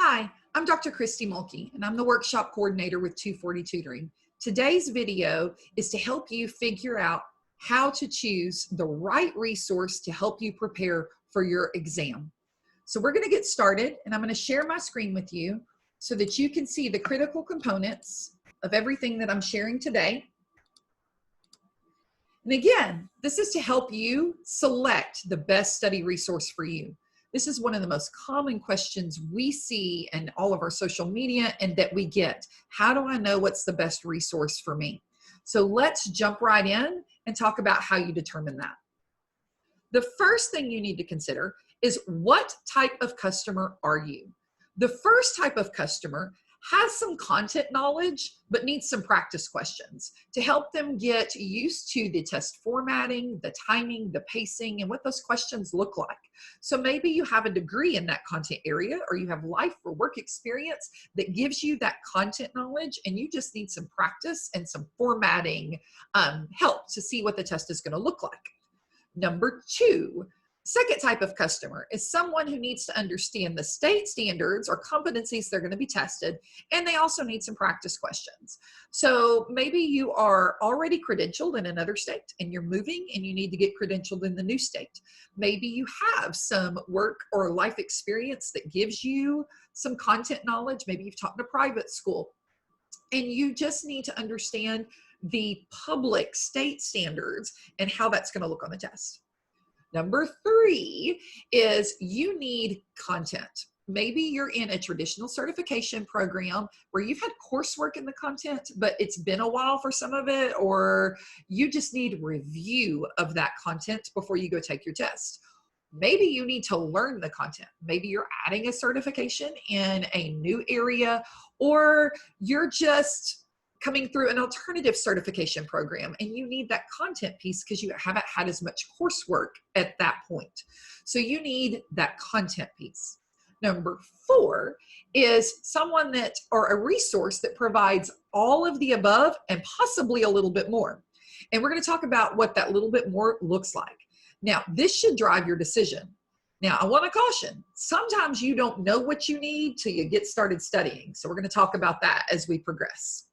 Hi, I'm Dr. Christy Mulkey, and I'm the workshop coordinator with 240 Tutoring. Today's video is to help you figure out how to choose the right resource to help you prepare for your exam. So we're going to get started, and I'm going to share my screen with you so that you can see the critical components of everything that I'm sharing today. And again, this is to help you select the best study resource for you. This is one of the most common questions we see in all of our social media and that we get. How do I know what's the best resource for me? So let's jump right in and talk about how you determine that. The first thing you need to consider is what type of customer are you? The first type of customer has some content knowledge, but needs some practice questions to help them get used to the test formatting, the timing, the pacing, and what those questions look like. So maybe you have a degree in that content area, or you have life or work experience that gives you that content knowledge, and you just need some practice and some formatting help to see what the test is going to look like. Number two, second type of customer is someone who needs to understand the state standards or competencies they're going to be tested, and they also need some practice questions. So maybe you are already credentialed in another state and you're moving and you need to get credentialed in the new state. Maybe you have some work or life experience that gives you some content knowledge. Maybe you've taught in a private school and you just need to understand the public state standards and how that's going to look on the test. Number three is you need content. Maybe you're in a traditional certification program where you've had coursework in the content, but it's been a while for some of it, or you just need review of that content before you go take your test. Maybe you need to learn the content. Maybe you're adding a certification in a new area, or you're just coming through an alternative certification program and you need that content piece because you haven't had as much coursework at that point. So you need that content piece. Number four is someone that, or a resource that provides all of the above and possibly a little bit more. And we're going to talk about what that little bit more looks like. Now, this should drive your decision. Now, I want to caution, sometimes you don't know what you need till you get started studying. So we're going to talk about that as we progress.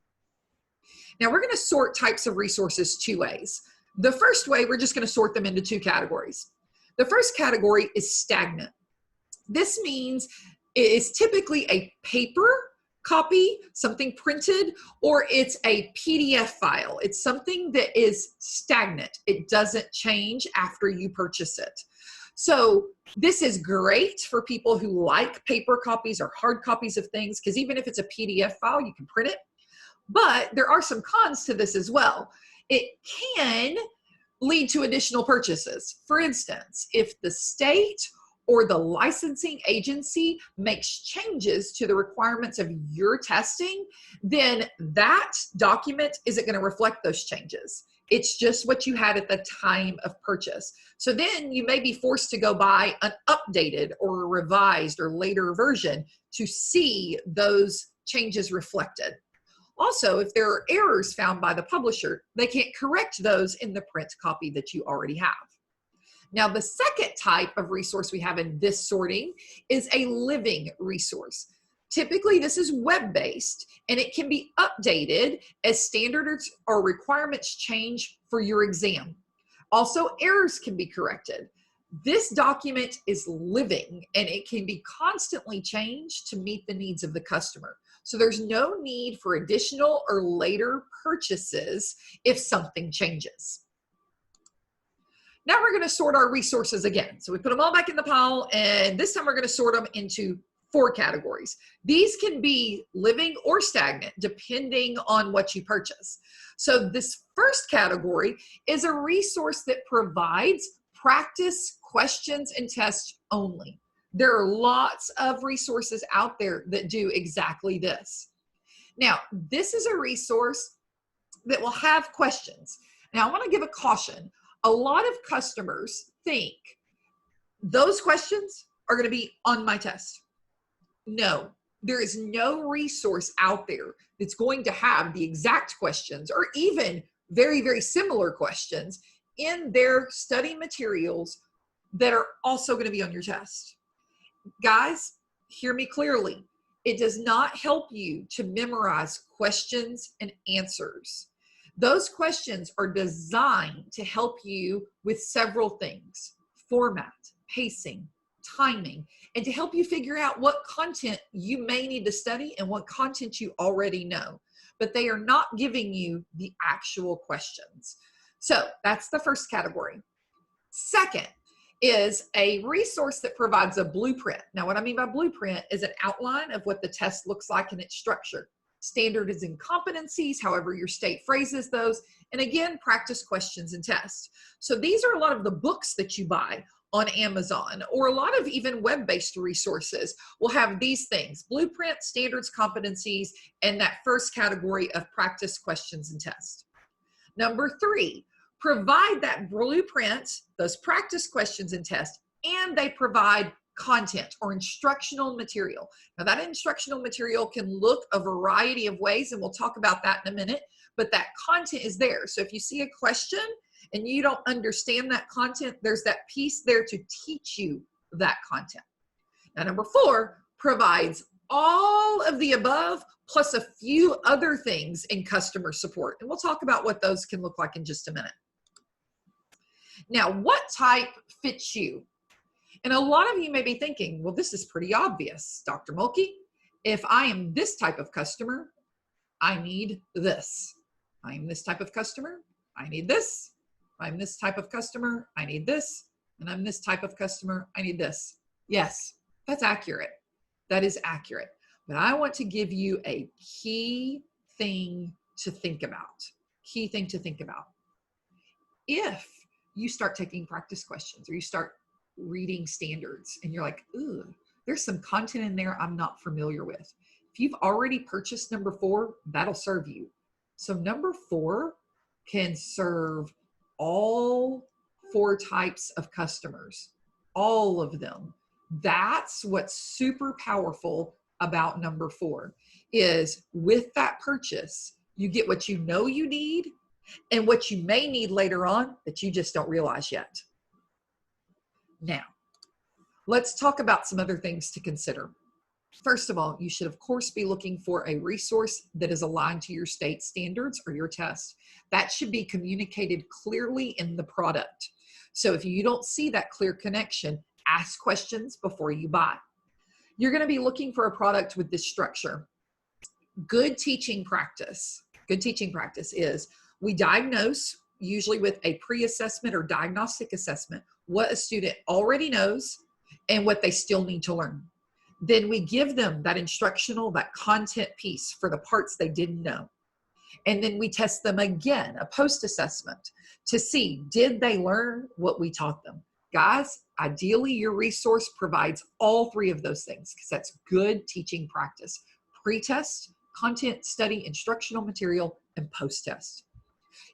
Now we're going to sort types of resources two ways. The first way, we're just going to sort them into two categories. The first category is stagnant. This means it is typically a paper copy, something printed, or it's a PDF file. It's something that is stagnant. It doesn't change after you purchase it. So this is great for people who like paper copies or hard copies of things, because even if it's a PDF file, you can print it. But there are some cons to this as well. It can lead to additional purchases. For instance, if the state or the licensing agency makes changes to the requirements of your testing, then that document isn't going to reflect those changes. It's just what you had at the time of purchase. So then you may be forced to go buy an updated or a revised or later version to see those changes reflected. Also, if there are errors found by the publisher, they can't correct those in the print copy that you already have. Now, the second type of resource we have in this sorting is a living resource. Typically, this is web-based, and it can be updated as standards or requirements change for your exam. Also, errors can be corrected. This document is living, and it can be constantly changed to meet the needs of the customer. So there's no need for additional or later purchases if something changes. Now we're going to sort our resources again. So we put them all back in the pile, and this time we're going to sort them into four categories. These can be living or stagnant depending on what you purchase. So this first category is a resource that provides practice questions and tests only. There are lots of resources out there that do exactly this. Now, this is a resource that will have questions. Now, I want to give a caution. A lot of customers think those questions are going to be on my test. No, there is no resource out there that's going to have the exact questions or even very, very similar questions in their study materials that are also going to be on your test. Guys, hear me clearly. It does not help you to memorize questions and answers. Those questions are designed to help you with several things: format, pacing, timing, and to help you figure out what content you may need to study and what content you already know. But they are not giving you the actual questions. So that's the first category. Second is a resource that provides a blueprint. Now, what I mean by blueprint is an outline of what the test looks like and its structure. Standards and competencies, however your state phrases those, and again, practice questions and tests. So these are a lot of the books that you buy on Amazon, or a lot of even web-based resources will have these things: blueprint, standards, competencies, and that first category of practice questions and tests. Number three, provide that blueprint, those practice questions and tests, and they provide content or instructional material. Now, that instructional material can look a variety of ways, and we'll talk about that in a minute, but that content is there. So if you see a question and you don't understand that content, there's that piece there to teach you that content. Now, number four, provides all of the above plus a few other things in customer support. And we'll talk about what those can look like in just a minute. Now, what type fits you? And a lot of you may be thinking, well, this is pretty obvious, Dr. Mulkey. If I am this type of customer, I need this. I am this type of customer, I need this. I'm this type of customer, I need this. And I'm this type of customer, I need this. Yes, that's accurate. That is accurate. But I want to give you a key thing to think about. Key thing to think about. If you start taking practice questions or you start reading standards and you're like, ooh, there's some content in there I'm not familiar with. If you've already purchased number four, that'll serve you. So number four can serve all four types of customers, all of them. That's what's super powerful about number four, is with that purchase, you get what you know you need and what you may need later on that you just don't realize yet. Now, let's talk about some other things to consider. First of all, you should of course be looking for a resource that is aligned to your state standards or your test. That should be communicated clearly in the product. So if you don't see that clear connection, ask questions before you buy. You're going to be looking for a product with this structure. Good teaching practice is we diagnose, usually with a pre-assessment or diagnostic assessment, what a student already knows and what they still need to learn. Then we give them that instructional, that content piece for the parts they didn't know. And then we test them again, a post-assessment, to see, did they learn what we taught them? Guys, ideally your resource provides all three of those things because that's good teaching practice: pre-test, content study, instructional material, and post-test.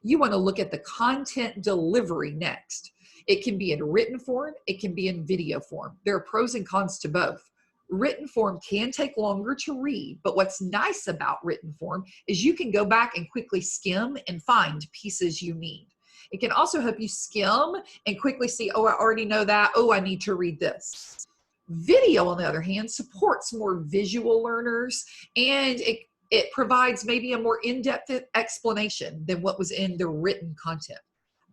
You want to look at the content delivery next. It can be in written form, it can be in video form. There are pros and cons to both. Written form can take longer to read, but what's nice about written form is you can go back and quickly skim and find pieces you need. It can also help you skim and quickly see, oh, I already know that. Oh, I need to read this. Video, on the other hand, supports more visual learners, and it provides maybe a more in-depth explanation than what was in the written content.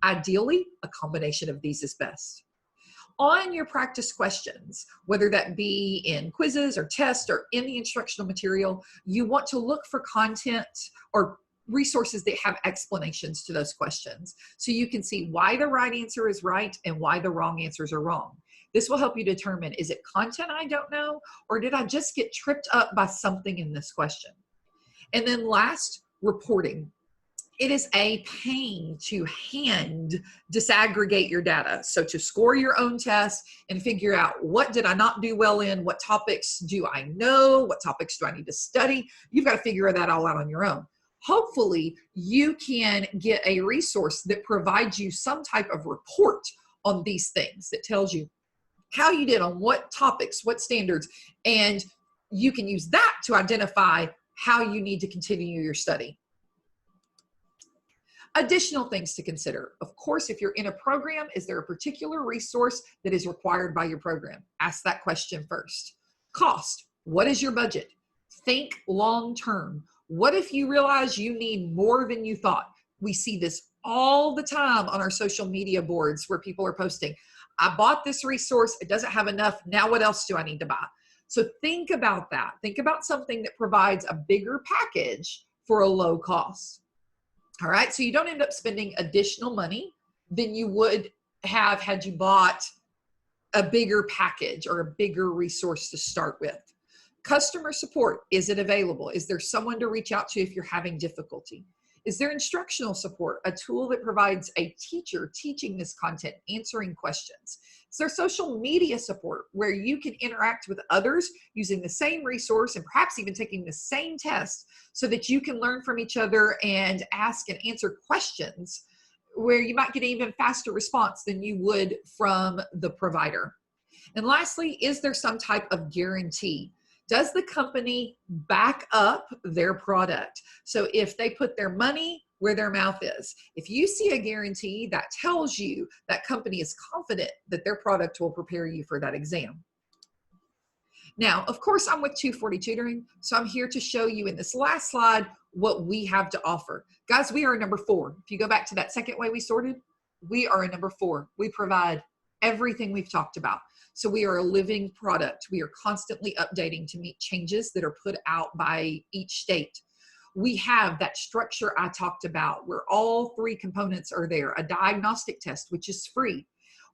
Ideally, a combination of these is best. On your practice questions, whether that be in quizzes or tests or in the instructional material, you want to look for content or resources that have explanations to those questions, so you can see why the right answer is right and why the wrong answers are wrong. This will help you determine, is it content I don't know, or did I just get tripped up by something in this question? And then last, reporting. It is a pain to hand disaggregate your data. So to score your own test and figure out, what did I not do well in? What topics do I know? What topics do I need to study? You've got to figure that all out on your own. Hopefully you can get a resource that provides you some type of report on these things that tells you how you did on what topics, what standards, and you can use that to identify how you need to continue your study. Additional things to consider. Of course, if you're in a program, is there a particular resource that is required by your program? Ask that question first. Cost. What is your budget? Think long term. What if you realize you need more than you thought? We see this all the time on our social media boards where people are posting, I bought this resource, it doesn't have enough, now what else do I need to buy? So think about that. Think about something that provides a bigger package for a low cost. All right, so you don't end up spending additional money than you would have had you bought a bigger package or a bigger resource to start with. Customer support, is it available? Is there someone to reach out to if you're having difficulty? Is there instructional support, a tool that provides a teacher teaching this content, answering questions? Is there social media support where you can interact with others using the same resource and perhaps even taking the same test so that you can learn from each other and ask and answer questions where you might get an even faster response than you would from the provider? And lastly, is there some type of guarantee? Does the company back up their product? So if they put their money where their mouth is, if you see a guarantee, that tells you that company is confident that their product will prepare you for that exam. Now, of course, I'm with 240 Tutoring, so I'm here to show you in this last slide what we have to offer. Guys, we are a number 4. If you go back to that second way we sorted, we are a number 4. We provide everything we've talked about. So we are a living product. We are constantly updating to meet changes that are put out by each state. We have that structure I talked about where all 3 components are there. A diagnostic test, which is free.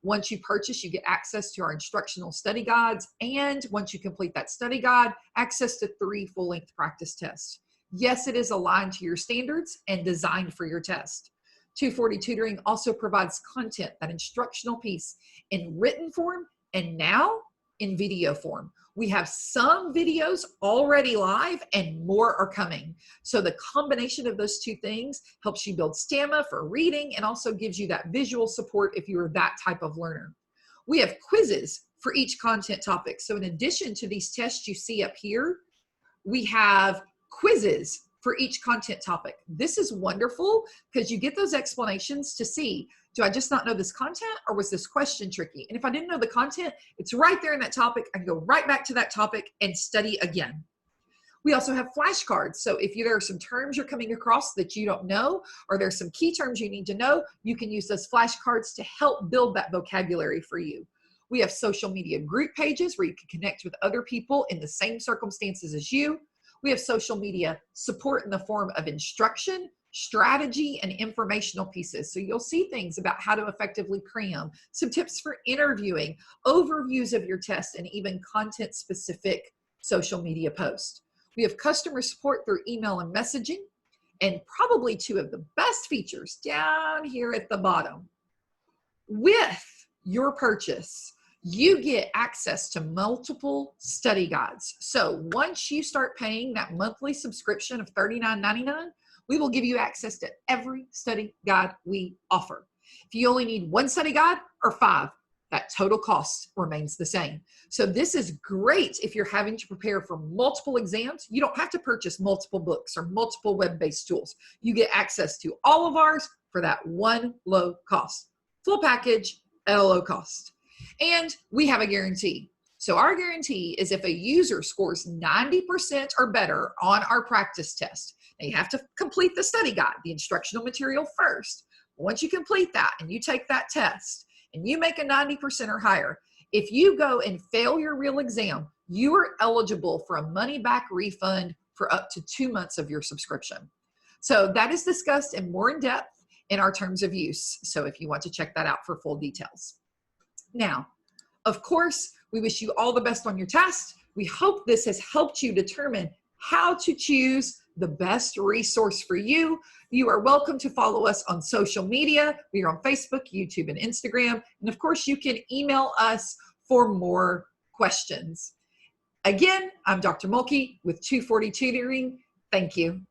Once you purchase, you get access to our instructional study guides. And once you complete that study guide, access to 3 full-length practice tests. Yes, it is aligned to your standards and designed for your test. 240 Tutoring also provides content, that instructional piece, in written form and now in video form. We have some videos already live and more are coming. So the combination of those 2 things helps you build stamina for reading and also gives you that visual support if you're that type of learner. We have quizzes for each content topic. So in addition to these tests you see up here, we have quizzes for each content topic. This is wonderful because you get those explanations to see, do I just not know this content or was this question tricky? And if I didn't know the content, it's right there in that topic. I can go right back to that topic and study again. We also have flashcards. So if there are some terms you're coming across that you don't know, or there's some key terms you need to know, you can use those flashcards to help build that vocabulary for you. We have social media group pages where you can connect with other people in the same circumstances as you. We have social media support in the form of instruction, strategy, and informational pieces. So you'll see things about how to effectively cram, some tips for interviewing, overviews of your test, and even content-specific social media posts. We have customer support through email and messaging, and probably 2 of the best features down here at the bottom. With your purchase, you get access to multiple study guides. So once you start paying that monthly subscription of $39.99, we will give you access to every study guide we offer. If you only need 1 study guide or 5, that total cost remains the same. So this is great if you're having to prepare for multiple exams. You don't have to purchase multiple books or multiple web-based tools. You get access to all of ours for that one low cost. Full package at a low cost. And we have a guarantee. So our guarantee is if a user scores 90% or better on our practice test, now you have to complete the study guide, the instructional material first. Once you complete that and you take that test and you make a 90% or higher, if you go and fail your real exam, you are eligible for a money-back refund for up to 2 months of your subscription. So that is discussed in more in depth in our terms of use. So if you want to check that out for full details. Now, of course, we wish you all the best on your test. We hope this has helped you determine how to choose the best resource for you. You are welcome to follow us on social media. We are on Facebook, YouTube, and Instagram. And of course, you can email us for more questions. Again, I'm Dr. Mulkey with 240 Tutoring. Thank you.